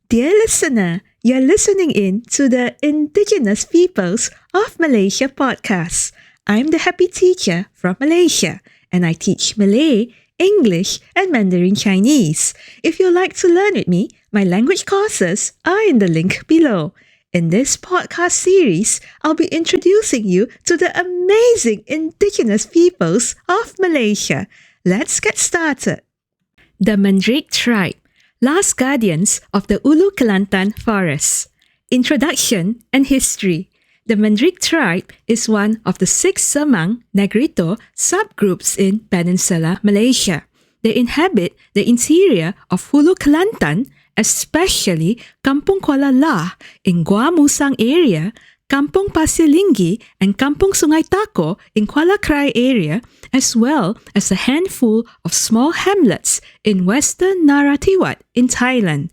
Dear listener, you're listening in to the Indigenous Peoples of Malaysia podcast. I'm the happy teacher from Malaysia, and I teach Malay, English, and Mandarin Chinese. If you'd like to learn with me, my language courses are in the link below. In this podcast series, I'll be introducing you to the amazing Indigenous peoples of Malaysia. Let's get started. The Mendriq tribe, last guardians of the Ulu Kelantan forest. Introduction and history. The Mendriq tribe is one of the 6 Semang Negrito subgroups in Peninsular Malaysia. They inhabit the interior of Hulu Kelantan, especially Kampung Kuala Lah in Gua Musang area, Kampung Pasir Linggi and Kampung Sungai Tako in Kuala Krai area, as well as a handful of small hamlets in western Narathiwat in Thailand.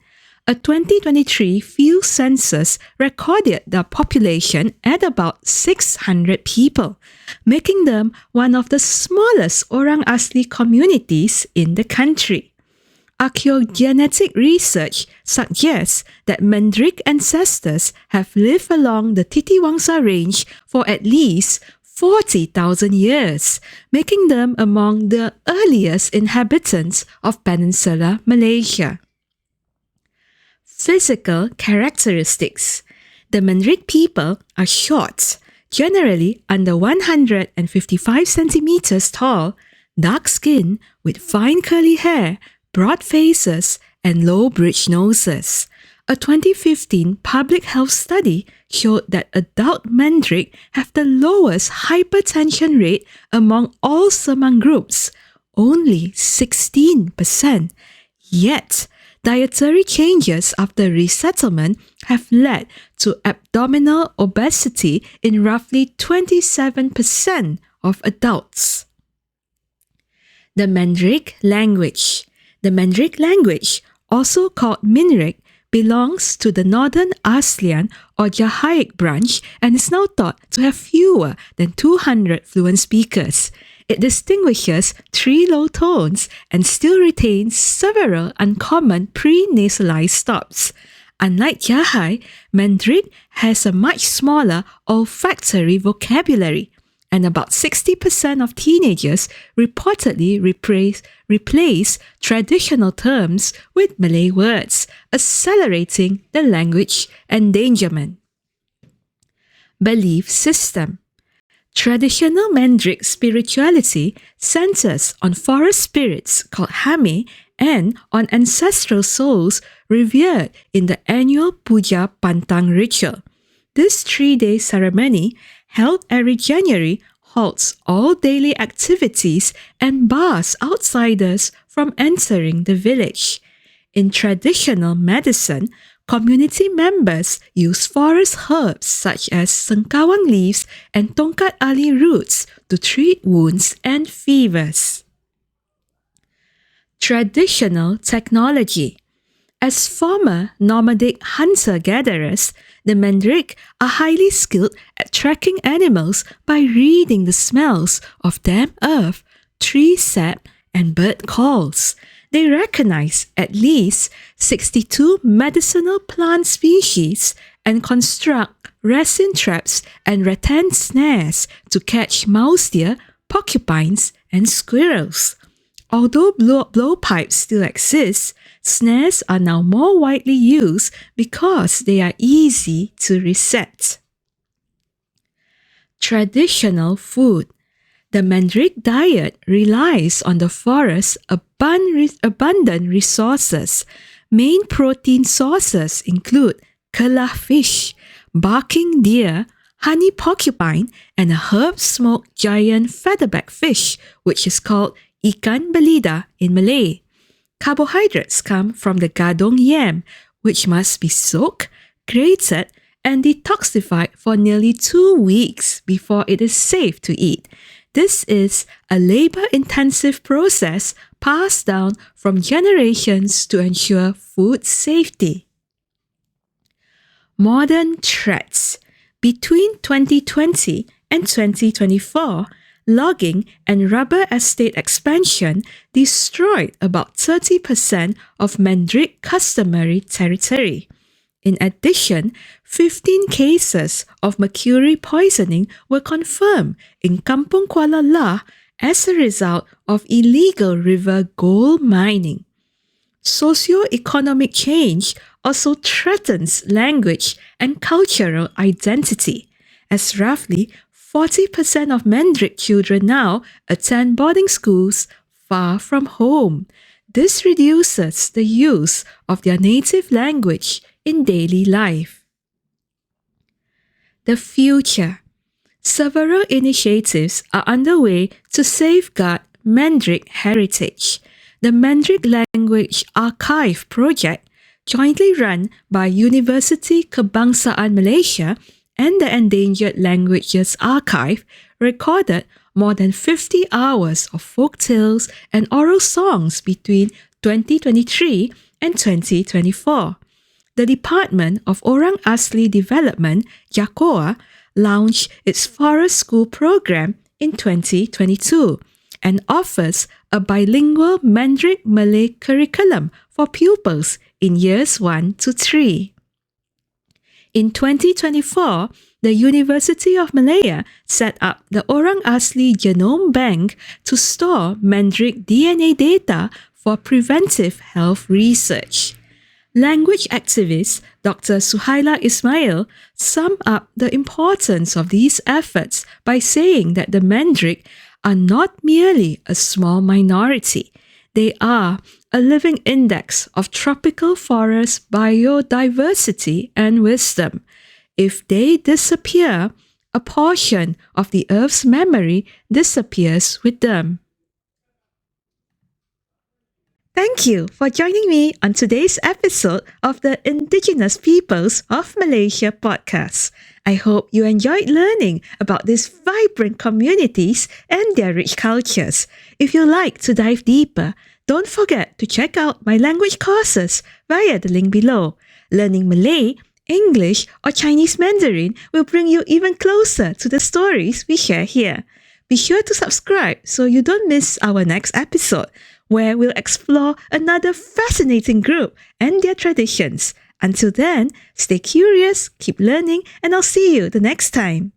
A 2023 field census recorded the population at about 600 people, making them one of the smallest Orang Asli communities in the country. Archaeogenetic research suggests that Mendriq ancestors have lived along the Titiwangsa Range for at least 40,000 years, making them among the earliest inhabitants of Peninsular Malaysia. Physical characteristics. The Mendriq people are short, generally under 155 centimeters tall, dark skin with fine curly hair, broad faces, and low bridge noses. A 2015 public health study showed that adult Mendriq have the lowest hypertension rate among all Semang groups, only 16%. Yet, dietary changes after resettlement have led to abdominal obesity in roughly 27% of adults. The Mendriq language. The Mendriq language, also called Mendriq, belongs to the Northern Aslian or Jahaic branch and is now thought to have fewer than 200 fluent speakers. It distinguishes 3 low tones and still retains several uncommon pre-nasalized stops. Unlike Jahai, Mendriq has a much smaller olfactory vocabulary, and about 60% of teenagers reportedly replace traditional terms with Malay words, accelerating the language endangerment. Belief system. Traditional Mendriq spirituality centers on forest spirits called Hame and on ancestral souls revered in the annual Puja Pantang ritual. This 3-day ceremony, held every January, halts all daily activities and bars outsiders from entering the village. In traditional medicine, community members use forest herbs such as sengkawang leaves and tongkat ali roots to treat wounds and fevers. Traditional technology. As former nomadic hunter-gatherers, the Mendriq are highly skilled at tracking animals by reading the smells of damp earth, tree sap, and bird calls. They recognize at least 62 medicinal plant species and construct resin traps and rattan snares to catch mouse deer, porcupines, and squirrels. Although blowpipes still exist, snares are now more widely used because they are easy to reset. Traditional food. The Mendriq diet relies on the forest's abundant resources. Main protein sources include kelah fish, barking deer, honey porcupine, and a herb-smoked giant featherback fish, which is called ikan belida in Malay. Carbohydrates come from the gadong yam, which must be soaked, grated, and detoxified for nearly 2 weeks before it is safe to eat. This is a labor-intensive process passed down from generations to ensure food safety. Modern threats. Between 2020 and 2024, logging and rubber estate expansion destroyed about 30% of Mendriq customary territory. In addition, 15 cases of mercury poisoning were confirmed in Kampung Kuala La as a result of illegal river gold mining. Socio-economic change also threatens language and cultural identity, as roughly 40% of Mendriq children now attend boarding schools far from home. This reduces the use of their native language in daily life. The future. Several initiatives are underway to safeguard Mendriq heritage. The Mendriq Language Archive project, jointly run by University Kebangsaan Malaysia and the Endangered Languages Archive, recorded more than 50 hours of folk tales and oral songs between 2023 and 2024. The Department of Orang Asli Development, JAKOA, launched its Forest School program in 2022 and offers a bilingual Mendriq Malay curriculum for pupils in years 1 to 3. In 2024, the University of Malaya set up the Orang Asli Genome Bank to store Mendriq DNA data for preventive health research. Language activist Dr. Suhaila Ismail summed up the importance of these efforts by saying that the Mendriq are not merely a small minority. They are a living index of tropical forest biodiversity and wisdom. If they disappear, a portion of the Earth's memory disappears with them. Thank you for joining me on today's episode of the Indigenous Peoples of Malaysia podcast. I hope you enjoyed learning about these vibrant communities and their rich cultures. If you like to dive deeper, don't forget to check out my language courses via the link below. Learning Malay, English, or Chinese Mandarin will bring you even closer to the stories we share here. Be sure to subscribe so you don't miss our next episode, where we'll explore another fascinating group and their traditions. Until then, stay curious, keep learning, and I'll see you the next time.